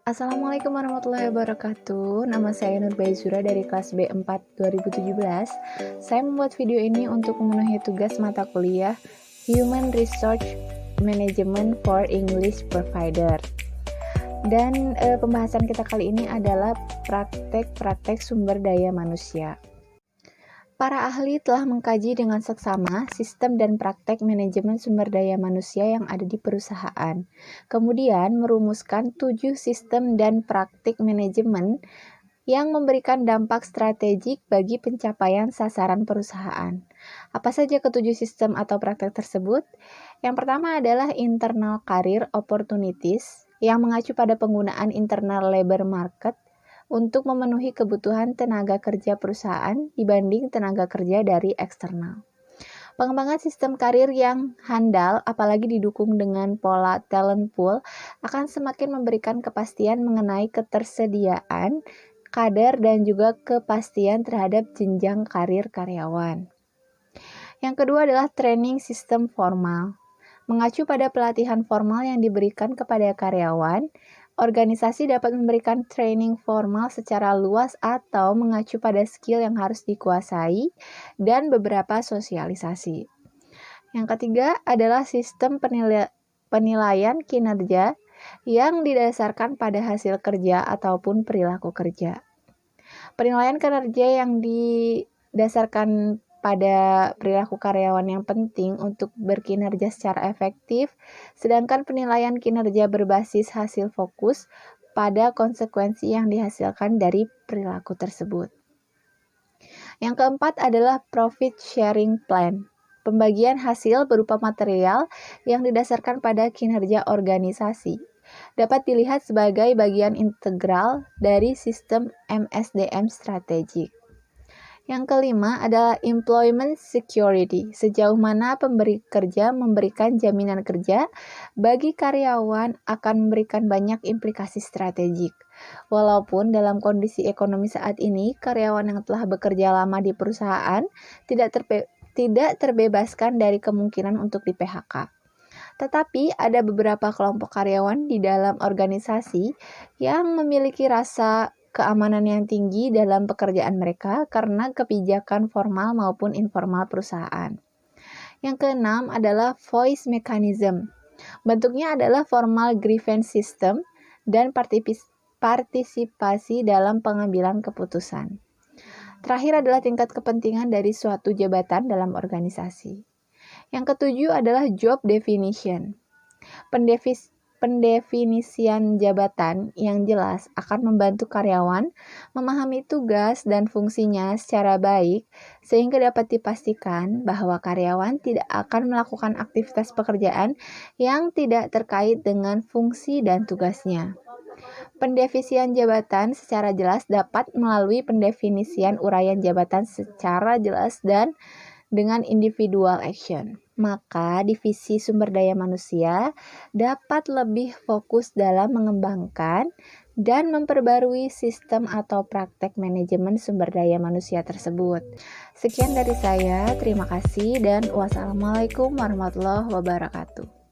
Assalamualaikum warahmatullahi wabarakatuh. Nama saya Nurbaizura dari kelas B4 2017. Saya membuat video ini untuk memenuhi tugas mata kuliah Human Resource Management for English Provider. Dan pembahasan kita kali ini adalah praktek-praktek sumber daya manusia. Para ahli telah mengkaji dengan seksama sistem dan praktek manajemen sumber daya manusia yang ada di perusahaan. Kemudian merumuskan 7 sistem dan praktik manajemen yang memberikan dampak strategik bagi pencapaian sasaran perusahaan. Apa saja ketujuh sistem atau praktek tersebut? Yang pertama adalah internal career opportunities yang mengacu pada penggunaan internal labor market untuk memenuhi kebutuhan tenaga kerja perusahaan dibanding tenaga kerja dari eksternal. Pengembangan sistem karir yang handal, apalagi didukung dengan pola talent pool, akan semakin memberikan kepastian mengenai ketersediaan, kader, dan juga kepastian terhadap jenjang karir karyawan. Yang kedua adalah training sistem formal. Mengacu pada pelatihan formal yang diberikan kepada karyawan, organisasi dapat memberikan training formal secara luas atau mengacu pada skill yang harus dikuasai dan beberapa sosialisasi. Yang ketiga adalah sistem penilaian kinerja yang didasarkan pada hasil kerja ataupun perilaku kerja. Penilaian kinerja yang didasarkan pada perilaku karyawan yang penting untuk berkinerja secara efektif, sedangkan penilaian kinerja berbasis hasil fokus pada konsekuensi yang dihasilkan dari perilaku tersebut. Yang keempat adalah profit sharing plan. Pembagian hasil berupa material yang didasarkan pada kinerja organisasi dapat dilihat sebagai bagian integral dari sistem MSDM strategik. Yang kelima adalah employment security, sejauh mana pemberi kerja memberikan jaminan kerja bagi karyawan akan memberikan banyak implikasi strategik. Walaupun dalam kondisi ekonomi saat ini, karyawan yang telah bekerja lama di perusahaan tidak terbebaskan dari kemungkinan untuk di-PHK. Tetapi ada beberapa kelompok karyawan di dalam organisasi yang memiliki rasa keamanan yang tinggi dalam pekerjaan mereka karena kebijakan formal maupun informal perusahaan. Yang keenam adalah voice mechanism. Bentuknya adalah formal grievance system dan partisipasi dalam pengambilan keputusan. Terakhir adalah tingkat kepentingan dari suatu jabatan dalam organisasi. Yang ketujuh adalah job definition. Pendefinisian jabatan yang jelas akan membantu karyawan memahami tugas dan fungsinya secara baik sehingga dapat dipastikan bahwa karyawan tidak akan melakukan aktivitas pekerjaan yang tidak terkait dengan fungsi dan tugasnya. Pendefinisian jabatan secara jelas dapat melalui pendefinisian uraian jabatan secara jelas dan dengan individual action. Maka divisi sumber daya manusia dapat lebih fokus dalam mengembangkan dan memperbarui sistem atau praktek manajemen sumber daya manusia tersebut. Sekian dari saya, terima kasih dan wassalamualaikum warahmatullahi wabarakatuh.